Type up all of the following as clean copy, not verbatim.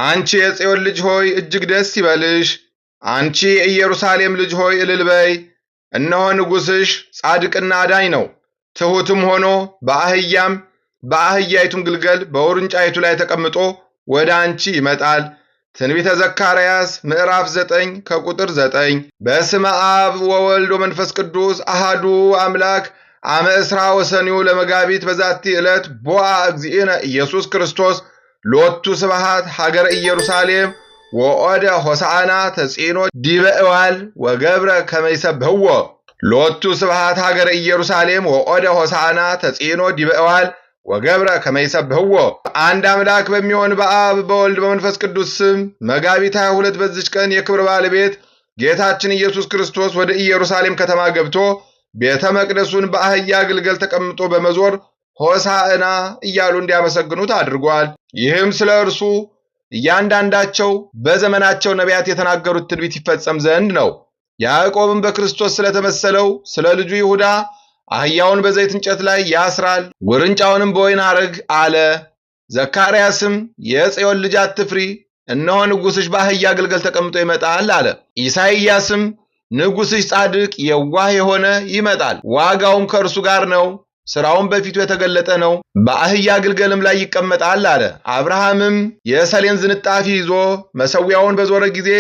አንቺ የጽዮን ልጅ ሆይ እጅግ ደስ ይበልሽ፣ አንቺ የኢየሩሳሌም ልጅ ሆይ እልል በይ። እነሆ ንጉሥሽ ጻድቅና አዳኝ ነው፣ ትሑትም ሆኖ በአህያይቱም ግልገል በውርንጫይቱ ላይ ተቀምጦ ወደ አንቺ ይመጣል። ትንቢተ ዘካርያስ ምዕራፍ 9 ከቁጥር 9። በስመ አብ ወወልድ ወመንፈስ ቅዱስ አሃዱ አምላክ አመ እስራ ወሰኒው ለመጋቢት በዛቲ ዕለት ቦአ እግዚእነ ኢየሱስ ክርስቶስ ሎቱ ስብሐት ሀገረ ኢየሩሳሌም ወኦደ ሆሳዕና ተጽዕኖ ዲበ እዋል ወገብረ ከመ ይሰብሕዎ። ሎቱ ስብሐት ሀገረ ኢየሩሳሌም ወኦደ ሆሳዕና ተጽዕኖ ዲበ እዋል ወገብረ ከመ ይሰብሕዎ። አንድ አምላክ በሚሆን በአብ በወልድ በመንፈስ ቅዱስ ስም መጋቢት 22 በዚች ቀን የክብር ባለቤት ጌታችን ኢየሱስ ክርስቶስ ወደ ኢየሩሳሌም ከተማ ገብቶ ቤተ መቅደሱን በአህያ ግልገል ተቀምጦ በመዞር ሆሳዕና እያሉ እንዲያመሰግኑት አድርጓል። ይህም ስለ እርሱ እያንዳንዳቸው በዘመናቸው ነቢያት የተናገሩት ትንቢት ይፈጸም ዘንድ ነው። ያዕቆብም በክርስቶስ ስለተመሰለው ስለ ልጁ ይሁዳ አህያውን በዘይት እንጨት ላይ ያስራል፣ ውርንጫውንም በወይን ሐረግ አለ። ዘካርያስም የጽዮን ልጅ አትፍሪ፣ እነሆ ንጉሥሽ በአህያ ግልገል ተቀምጦ ይመጣል አለ። ኢሳይያስም ንጉሥሽ ጻድቅ የዋህ የሆነ ይመጣል፣ ዋጋውም ከእርሱ ጋር ነው፣ ሥራውም በፊቱ የተገለጠ ነው፣ በአህያ ግልገልም ላይ ይቀመጣል አለ። አብርሃምም የሰሌን ዝንጣፊ ይዞ መሠዊያውን በዞረ ጊዜ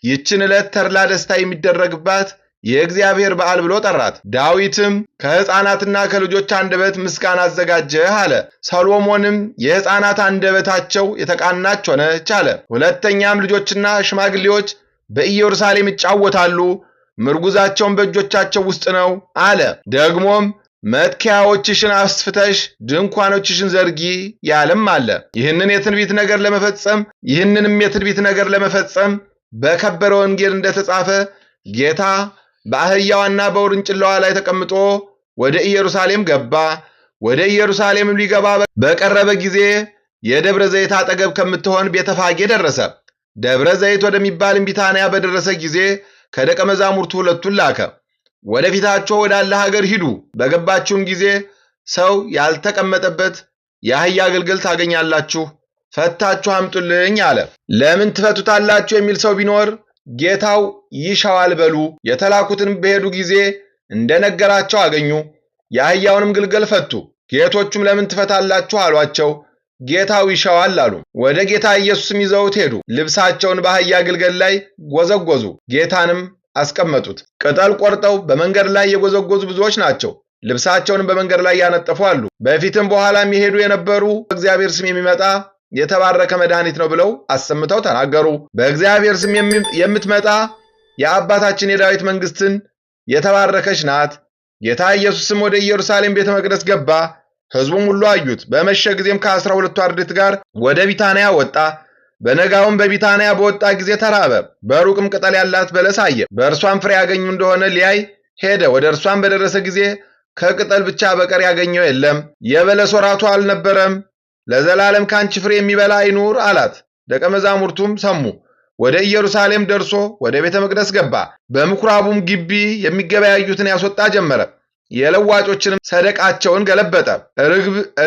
ይችን ዕለት ተድላ ደስታ የሚደረግባት የእግዚአብሔር በዓል ብሎ ጠራት። ዳዊትም ከሕፃናትና ከልጆች አንደበት ምስጋና አዘጋጀህ አለ። ሰሎሞንም የሕፃናት አንደበታቸው የተቃናች ሆነች አለ። ሁለተኛም ልጆችና ሽማግሌዎች በኢየሩሳሌም ይጫወታሉ፣ ምርጉዛቸውን በእጆቻቸው ውስጥ ነው አለ። ደግሞም መትከያዎችሽን አስፍተሽ ድንኳኖችሽን ዘርጊ ያለም አለ። ይህንንም የትንቢት ነገር ለመፈጸም በከበረ ወንጌል እንደተጻፈ ጌታ በአህያዋና በውርንጭላዋ ላይ ተቀምጦ ወደ ኢየሩሳሌም ገባ። ወደ ኢየሩሳሌምም ሊገባ በቀረበ ጊዜ የደብረ ዘይት አጠገብ ከምትሆን ቤተፋጌ ደረሰ። ደብረ ዘይት ወደሚባልም ቢታንያ በደረሰ ጊዜ ከደቀ መዛሙርቱ ሁለቱን ላከ። ወደ ፊታችሁ ወዳለ ሀገር ሂዱ፣ በገባችሁም ጊዜ ሰው ያልተቀመጠበት የአህያ ግልገል ታገኛላችሁ፣ ፈታችሁ አምጡልኝ አለ። ለምን ትፈቱታላችሁ የሚል ሰው ቢኖር ጌታው ይሻዋል በሉ። የተላኩትን በሄዱ ጊዜ እንደነገራቸው አገኙ። የአህያውንም ግልገል ፈቱ። ጌቶቹም ለምን ትፈታላችሁ አሏቸው። ጌታው ይሻዋል አሉ። ወደ ጌታ ኢየሱስም ይዘውት ሄዱ። ልብሳቸውን በአህያ ግልገል ላይ ጎዘጎዙ፣ ጌታንም አስቀመጡት። ቅጠል ቆርጠው በመንገድ ላይ የጎዘጎዙ ብዙዎች ናቸው። ልብሳቸውን በመንገድ ላይ ያነጠፉ አሉ። በፊትም በኋላም የሄዱ የነበሩ በእግዚአብሔር ስም የሚመጣ የተባረከ መድኃኒት ነው ብለው አሰምተው ተናገሩ። በእግዚአብሔር ስም የምትመጣ የአባታችን የዳዊት መንግሥትን የተባረከች ናት። ጌታ ኢየሱስም ወደ ኢየሩሳሌም ቤተ መቅደስ ገባ። ሕዝቡም ሁሉ አዩት። በመሸ ጊዜም ከ12ቱ አርድእት ጋር ወደ ቢታንያ ወጣ። በነጋውም በቢታንያ በወጣ ጊዜ ተራበ። በሩቅም ቅጠል ያላት በለስ አየ። በእርሷም ፍሬ ያገኙ እንደሆነ ሊያይ ሄደ። ወደ እርሷም በደረሰ ጊዜ ከቅጠል ብቻ በቀር ያገኘው የለም፣ የበለስ ወራቱ አልነበረም። ለዘላለም ካንቺ ፍሬ የሚበላ አይኑር አላት። ደቀ መዛሙርቱም ሰሙ። ወደ ኢየሩሳሌም ደርሶ ወደ ቤተ መቅደስ ገባ። በምኩራቡም ግቢ የሚገበያዩትን ያስወጣ ጀመረ። የለዋጮችንም ሰደቃቸውን ገለበጠ።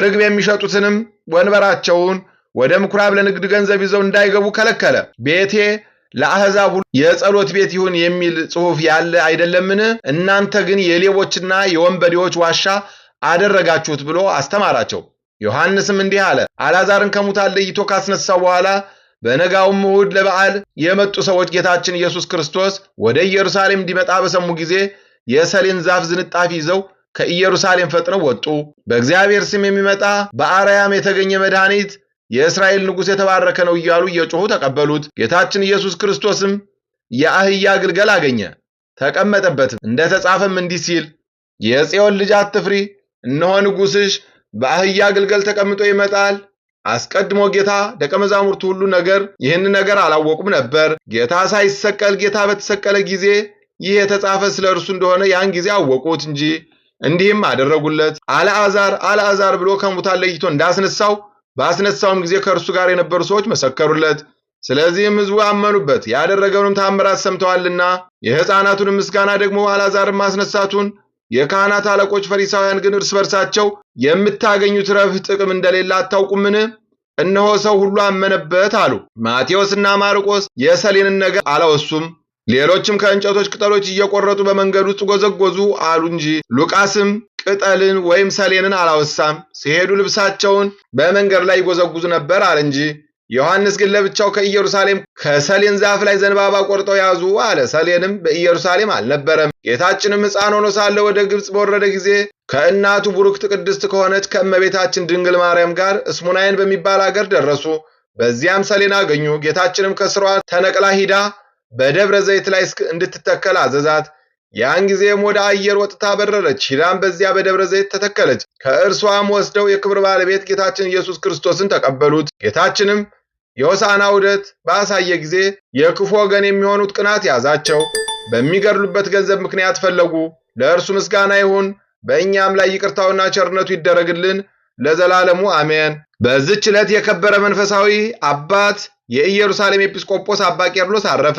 ርግብ የሚሸጡትንም ወንበራቸውን ወደ ምኩራብ ለንግድ ገንዘብ ይዘው እንዳይገቡ ከለከለ። ቤቴ ለአሕዛብ ሁሉ የጸሎት ቤት ይሁን የሚል ጽሑፍ ያለ አይደለምን? እናንተ ግን የሌቦችና የወንበዴዎች ዋሻ አደረጋችሁት ብሎ አስተማራቸው። ዮሐንስም እንዲህ አለ። አልዓዛርን ከሙታን ለይቶ ካስነሳው በኋላ በነጋውም እሑድ ለበዓል የመጡ ሰዎች ጌታችን ኢየሱስ ክርስቶስ ወደ ኢየሩሳሌም እንዲመጣ በሰሙ ጊዜ የሰሌን ዛፍ ዝንጣፊ ይዘው ከኢየሩሳሌም ፈጥነው ወጡ። በእግዚአብሔር ስም የሚመጣ በአርያም የተገኘ መድኃኒት የእስራኤል ንጉሥ የተባረከ ነው እያሉ እየጮኹ ተቀበሉት። ጌታችን ኢየሱስ ክርስቶስም የአህያ ግልገል አገኘ፣ ተቀመጠበትም። እንደተጻፈም እንዲህ ሲል የጽዮን ልጅ አትፍሪ፣ እነሆ ንጉሥሽ በአህያ ግልገል ተቀምጦ ይመጣል። አስቀድሞ ጌታ ደቀ መዛሙርቱ ሁሉ ይህን ነገር አላወቁም ነበር። ጌታ ሳይሰቀል ጌታ በተሰቀለ ጊዜ ይህ የተጻፈ ስለ እርሱ እንደሆነ ያን ጊዜ አወቁት እንጂ። እንዲህም አደረጉለት። አልዓዛር ብሎ ከሙታን ለይቶ እንዳስነሳው ባስነሳውም ጊዜ ከእርሱ ጋር የነበሩ ሰዎች መሰከሩለት። ስለዚህም ሕዝቡ አመኑበት፣ ያደረገውንም ተአምራት ሰምተዋልና። የሕፃናቱንም ምስጋና ደግሞ አልዓዛርን ማስነሳቱን የካህናት አለቆች ፈሪሳውያን ግን እርስ በርሳቸው የምታገኙት ረብህ ጥቅም እንደሌለ አታውቁምን? እነሆ ሰው ሁሉ አመነበት አሉ። ማቴዎስና ማርቆስ የሰሌንን ነገር አላወሱም። ሌሎችም ከእንጨቶች ቅጠሎች እየቆረጡ በመንገድ ውስጥ ጎዘጎዙ አሉ እንጂ። ሉቃስም ቅጠልን ወይም ሰሌንን አላወሳም። ሲሄዱ ልብሳቸውን በመንገድ ላይ ይጎዘጉዙ ነበር አለ እንጂ። ዮሐንስ ግን ለብቻው ከኢየሩሳሌም ከሰሌን ዛፍ ላይ ዘንባባ ቆርጠው ያዙ አለ። ሰሌንም በኢየሩሳሌም አልነበረም። ጌታችንም ሕፃን ሆኖ ሳለ ወደ ግብፅ በወረደ ጊዜ ከእናቱ ቡሩክት ቅድስት ከሆነች ከእመቤታችን ድንግል ማርያም ጋር እስሙናይን በሚባል አገር ደረሱ። በዚያም ሰሌን አገኙ። ጌታችንም ከስሯ ተነቅላ ሂዳ በደብረ ዘይት ላይ እንድትተከል አዘዛት። ያን ጊዜም ወደ አየር ወጥታ በረረች። ሂዳም በዚያ በደብረ ዘይት ተተከለች። ከእርሷም ወስደው የክብር ባለቤት ጌታችን ኢየሱስ ክርስቶስን ተቀበሉት። ጌታችንም የሆሳዕና ውደት ባሳየ ጊዜ የክፉ ወገን የሚሆኑት ቅናት ያዛቸው። በሚገድሉበት ገንዘብ ምክንያት ፈለጉ። ለእርሱ ምስጋና ይሁን፣ በእኛም ላይ ይቅርታውና ቸርነቱ ይደረግልን ለዘላለሙ አሜን። በዚህች ዕለት የከበረ መንፈሳዊ አባት የኢየሩሳሌም ኤጲስቆጶስ አባ ቄርሎስ አረፈ።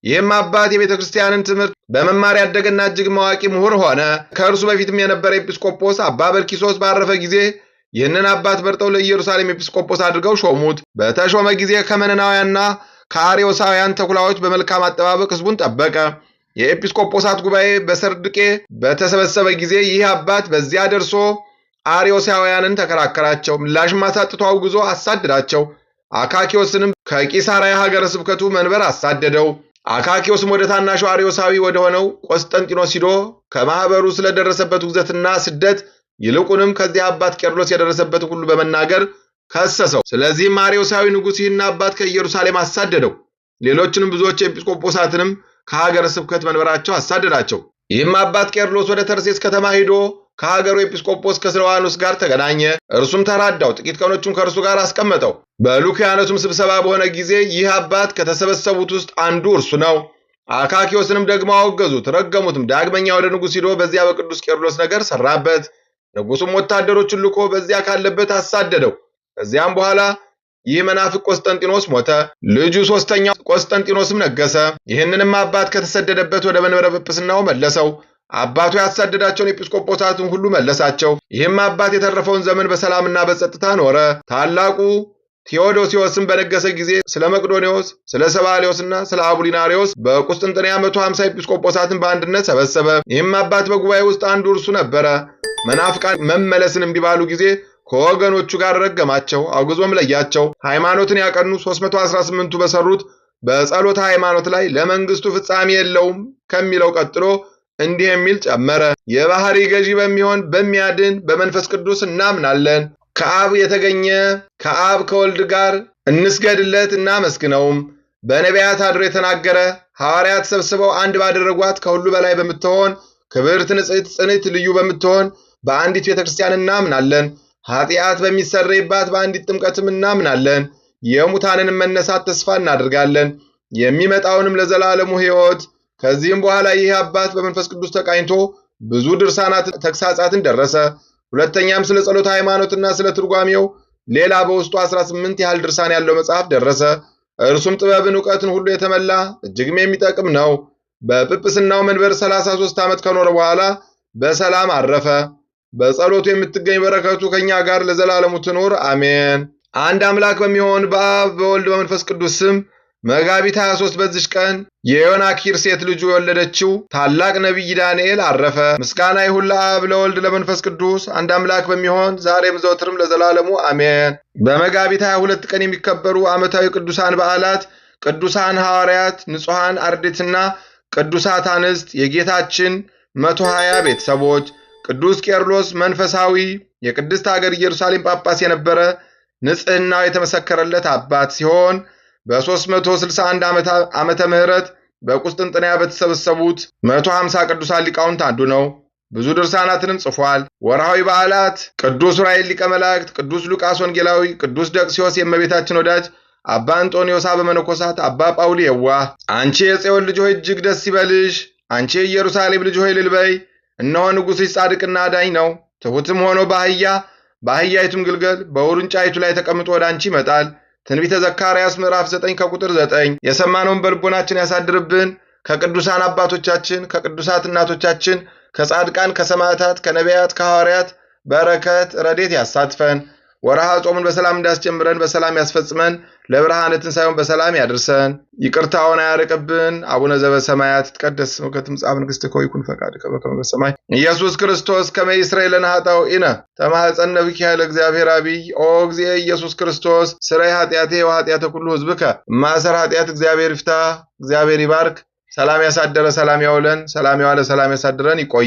ይህም አባት የቤተ ክርስቲያንን ትምህርት በመማር ያደገና እጅግ ማዋቂ ምሁር ሆነ። ከእርሱ በፊትም የነበረ ኤጲስቆጶስ አባ በርኪሶስ ባረፈ ጊዜ ይህንን አባት መርጠው ለኢየሩሳሌም ኤጲስቆጶስ አድርገው ሾሙት። በተሾመ ጊዜ ከመነናውያንና ከአርዮሳውያን ተኩላዎች በመልካም አጠባበቅ ሕዝቡን ጠበቀ። የኤጲስቆጶሳት ጉባኤ በሰርድቄ በተሰበሰበ ጊዜ ይህ አባት በዚያ ደርሶ አርዮሳውያንን ተከራከራቸው። ምላሽም አሳጥቶ አውግዞ አሳደዳቸው። አካኪዮስንም ከቂሳርያ ሀገረ ስብከቱ መንበር አሳደደው። አካኪዮስም ወደ ታናሹ አርዮሳዊ ወደ ሆነው ቆስጠንጢኖስ ሂዶ ከማኅበሩ ስለደረሰበት ውግዘትና ስደት ይልቁንም ከዚያ አባት ቄርሎስ የደረሰበትን ሁሉ በመናገር ከሰሰው። ስለዚህም አርዮሳዊ ንጉሥ ይህን አባት ከኢየሩሳሌም አሳደደው። ሌሎችንም ብዙዎች ኤጲስቆጶሳትንም ከሀገረ ስብከት መንበራቸው አሳደዳቸው። ይህም አባት ቄርሎስ ወደ ተርሴስ ከተማ ሂዶ ከሀገሩ ኤጲስቆጶስ ከስልዋኖስ ጋር ተገናኘ። እርሱም ተራዳው። ጥቂት ቀኖቹም ከእርሱ ጋር አስቀመጠው። በሉኪያኖስም ስብሰባ በሆነ ጊዜ ይህ አባት ከተሰበሰቡት ውስጥ አንዱ እርሱ ነው። አካኪዮስንም ደግሞ አወገዙት፣ ረገሙትም። ዳግመኛ ወደ ንጉሥ ሂዶ በዚያ በቅዱስ ቄርሎስ ነገር ሰራበት። ንጉሡም ወታደሮችን ልኮ በዚያ ካለበት አሳደደው። ከዚያም በኋላ ይህ መናፍቅ ቆስጠንጢኖስ ሞተ። ልጁ ሦስተኛው ቆስጠንጢኖስም ነገሰ። ይህንንም አባት ከተሰደደበት ወደ መንበረ ጵጵስናው መለሰው። አባቱ ያሳደዳቸውን ኤጲስቆጶሳትን ሁሉ መለሳቸው። ይህም አባት የተረፈውን ዘመን በሰላምና በጸጥታ ኖረ። ታላቁ ቴዎዶሲዮስም በነገሰ ጊዜ ስለ መቅዶኒዎስ፣ ስለ ሰባሊዮስና ስለ አቡሊናሪዎስ በቁስጥንጥንያ 150 ኤጲስቆጶሳትን በአንድነት ሰበሰበ። ይህም አባት በጉባኤ ውስጥ አንዱ እርሱ ነበረ። መናፍቃን መመለስን እምቢ ባሉ ጊዜ ከወገኖቹ ጋር ረገማቸው፣ አውግዞም ለያቸው። ሃይማኖትን ያቀኑ 318ቱ በሰሩት በጸሎተ ሃይማኖት ላይ ለመንግስቱ ፍጻሜ የለውም ከሚለው ቀጥሎ እንዲህ የሚል ጨመረ። የባህሪ ገዢ በሚሆን በሚያድን በመንፈስ ቅዱስ እናምናለን። ከአብ የተገኘ ከአብ ከወልድ ጋር እንስገድለት እናመስግነውም። በነቢያት አድሮ የተናገረ ሐዋርያት ሰብስበው አንድ ባደረጓት ከሁሉ በላይ በምትሆን ክብርት ንጽሕት ጽንዕት ልዩ በምትሆን በአንዲት ቤተ ክርስቲያን እናምናለን። ኃጢአት በሚሰረይባት በአንዲት ጥምቀትም እናምናለን። የሙታንንም መነሳት ተስፋ እናደርጋለን፣ የሚመጣውንም ለዘላለሙ ሕይወት። ከዚህም በኋላ ይህ አባት በመንፈስ ቅዱስ ተቃኝቶ ብዙ ድርሳናት ተግሳጻትን ደረሰ። ሁለተኛም ስለ ጸሎተ ሃይማኖትና ስለ ትርጓሜው ሌላ በውስጡ 18 ያህል ድርሳን ያለው መጽሐፍ ደረሰ። እርሱም ጥበብን ዕውቀትን ሁሉ የተመላ እጅግም የሚጠቅም ነው። በጵጵስናው መንበር 33 ዓመት ከኖረ በኋላ በሰላም አረፈ። በጸሎቱ የምትገኝ በረከቱ ከኛ ጋር ለዘላለሙ ትኑር አሜን። አንድ አምላክ በሚሆን በአብ በወልድ በመንፈስ ቅዱስ ስም መጋቢት 23 በዚች ቀን የዮናኪር ሴት ልጁ የወለደችው ታላቅ ነቢይ ዳንኤል አረፈ። ምስጋና ይሁን ለአብ ለወልድ ለመንፈስ ቅዱስ አንድ አምላክ በሚሆን ዛሬም ዘወትርም ለዘላለሙ አሜን። በመጋቢት 22 ቀን የሚከበሩ ዓመታዊ ቅዱሳን በዓላት ቅዱሳን ሐዋርያት፣ ንጹሐን አርድእትና ቅዱሳት አንስት፣ የጌታችን 120 ቤተሰቦች፣ ቅዱስ ቄርሎስ መንፈሳዊ የቅድስት አገር ኢየሩሳሌም ጳጳስ የነበረ ንጽሕናው የተመሰከረለት አባት ሲሆን በ361 ዓመተ ምህረት በቁስጥንጥንያ በተሰበሰቡት 150 ቅዱሳን ሊቃውንት አንዱ ነው። ብዙ ድርሳናትንም ጽፏል። ወርሃዊ በዓላት ቅዱስ ዑራኤል ሊቀ መላእክት፣ ቅዱስ ሉቃስ ወንጌላዊ፣ ቅዱስ ደቅስዮስ የእመቤታችን ወዳጅ፣ አባ አንጦንዮስ በመነኮሳት፣ አባ ጳውሊ የዋህ። አንቺ የጽዮን ልጅ ሆይ እጅግ ደስ ይበልሽ፣ አንቺ የኢየሩሳሌም ልጅ ሆይ እልል በይ። እነሆ ንጉሥሽ ጻድቅና አዳኝ ነው፣ ትሑትም ሆኖ በአህያይቱም ግልገል በውርንጫይቱ ላይ ተቀምጦ ወደ አንቺ ይመጣል። ትንቢተ ዘካርያስ ምዕራፍ 9 ከቁጥር 9። የሰማነውን በልቦናችን ያሳድርብን። ከቅዱሳን አባቶቻችን ከቅዱሳት እናቶቻችን ከጻድቃን ከሰማዕታት ከነቢያት ከሐዋርያት በረከት ረድኤት ያሳትፈን። ወርሃ ጾሙን በሰላም እንዳስጀምረን በሰላም ያስፈጽመን። ለብርሃነ ትንሣኤው በሰላም ያድርሰን። ይቅርታውን አያርቅብን። አቡነ ዘበሰማያት ይትቀደስ ስምከ ትምጻእ መንግሥትከ ወይኩን ፈቃድከ በከመ በሰማይ ኢየሱስ ክርስቶስ ከመ ይስረይ ለነ ኃጣውኢነ ተማኅፀነ ብኪ ኃይለ እግዚአብሔር አብይ ኦ እግዚእ ኢየሱስ ክርስቶስ ስረይ ኃጢአቴ ወኃጢአተ ኩሉ ሕዝብከ ማሰር ኃጢአት እግዚአብሔር ይፍታ። እግዚአብሔር ይባርክ። ሰላም ያሳደረ ሰላም ያውለን። ሰላም ያዋለ ሰላም ያሳድረን። ይቆይ